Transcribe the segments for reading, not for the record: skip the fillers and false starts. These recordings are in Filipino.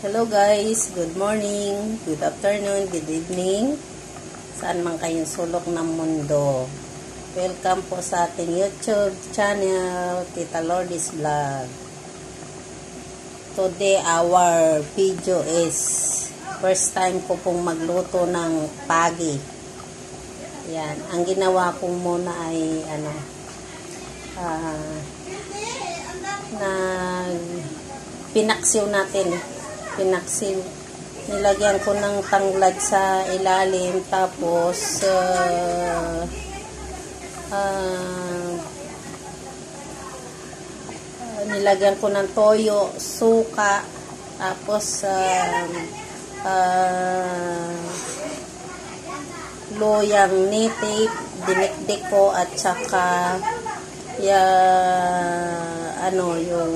Hello guys, good morning, good afternoon, good evening. Saan man kayong sulok ng mundo. Welcome po sa ating YouTube channel, Tita Lourdes Vlog. Today our video is first time ko pong magluto ng pagi. Yan, ang ginawa ko muna ay pinaksiw natin. Nilagyan ko ng tanglad sa ilalim, tapos nilagyan ko ng toyo, suka, tapos loyang native, dinikdik ko, at saka yung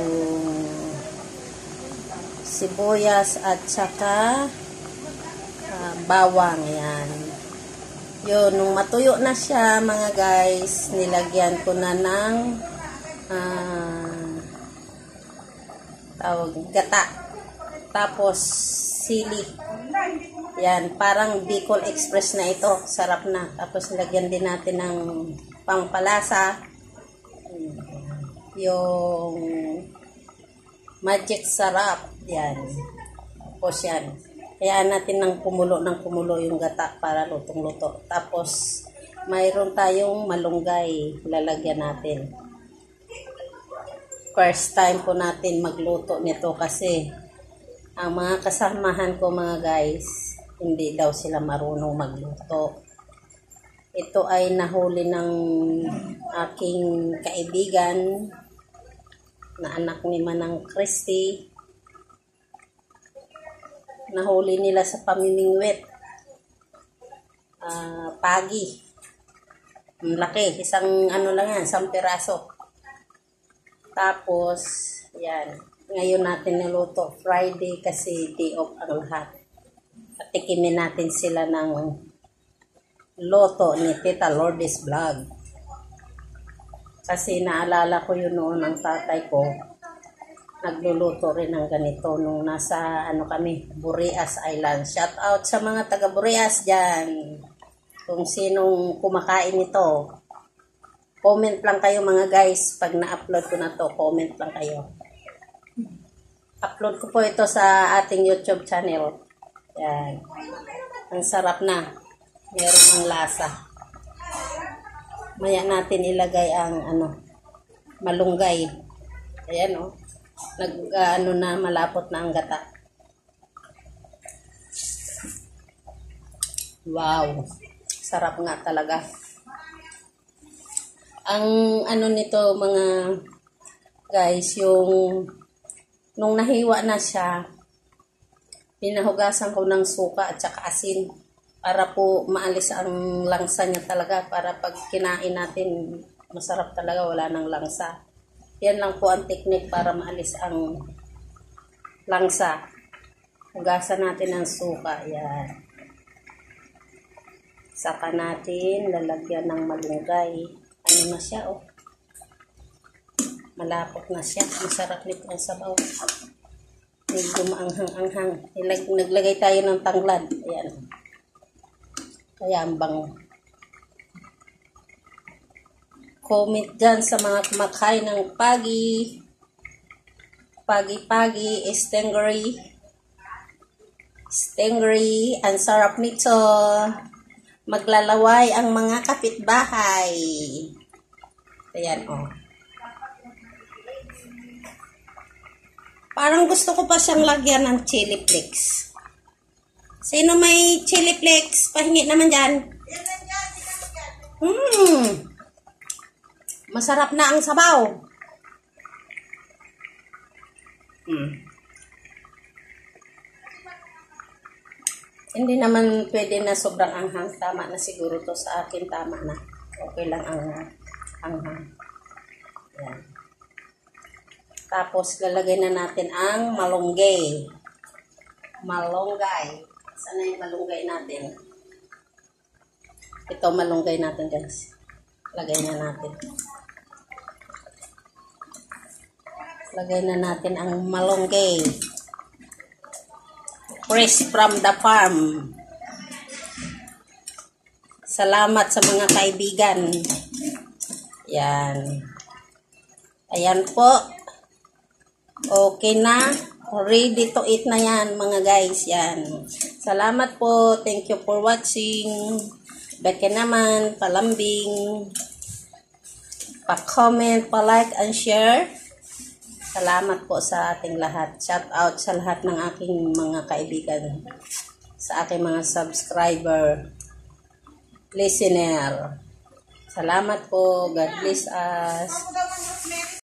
sibuyas at saka bawang. Yan. Yun, nung matuyo na siya mga guys, nilagyan ko na ng gata. Tapos sili. Yan, parang Bicol Express na ito. Sarap na. Tapos nilagyan din natin ng pampalasa. Yung magic sarap. Yan. Tapos yan. Hayaan natin ng kumulo yung gata para lutong-luto. Tapos mayroon tayong malunggay. Lalagyan natin. First time po natin magluto nito kasi ang mga kasamahan ko mga guys, hindi daw sila marunong magluto. Ito ay nahuli ng aking kaibigan na anak ni Manang Christy. Nahuli nila sa pamimingwit. Pagi. Laki. Isang lang yan, isang piraso. Tapos, yan. Ngayon natin niluto. Friday kasi day off ang lahat. At tikimin natin sila ng loto ni Tita Lourdes Vlog. Kasi naalala ko yun noon ng tatay ko. Nagluluto rin ng ganito nung nasa kami, Burias Island. Shout out sa mga taga Burias dyan. Kung sinong kumakain nito. Comment lang kayo mga guys. Pag na-upload ko na to, comment lang kayo. Upload ko po ito sa ating YouTube channel. Yan. Ang sarap na. Meron ng lasa. Maya natin ilagay ang malunggay. Ayan na malapot na ang gata. Wow. Sarap nga talaga. Ang nito mga guys, yung nung nahiwa na siya, pinahugasan ko ng suka at saka asin para po maalis ang langsa niya talaga, para pag kinain natin masarap talaga, wala nang langsa. Yan lang po ang technique para maalis ang langsa. Hugasan natin ang suka. Yan. Saka natin lalagyan ng malunggay. Ano na siya, malapot na siya. Masarap nito ang sabaw. Medyo maanghang-anghang. Naglagay tayo ng tanglad. Ayan. Kaya ang bango. Comment dyan sa mga kumakain ng pagi. Pagi-pagi, stingray. Ang sarap nito. Maglalaway ang mga kapitbahay. Ayan, Parang gusto ko pa siyang lagyan ng chili flakes. Sino may chili flakes? Pahingi naman dyan. Masarap na ang sabaw. Hindi naman pwede na sobrang anghang. Tama na siguro to sa akin. Tama na. Okay lang ang anghang. Yan. Tapos lalagay na natin ang malunggay. Malunggay. Saan na yung malunggay natin? Ito malunggay natin guys. Lagay na natin. Lagay na natin ang malunggay. Fresh from the farm. Salamat sa mga kaibigan. Yan. Ayan po. Okay na. Ready to eat na yan mga guys. Yan. Salamat po. Thank you for watching. Beke naman. Palambing. Pa-comment, pa-like and share. Salamat po sa ating lahat. Shout out sa lahat ng aking mga kaibigan. Sa aking mga subscriber. Listener. Salamat po. God bless us.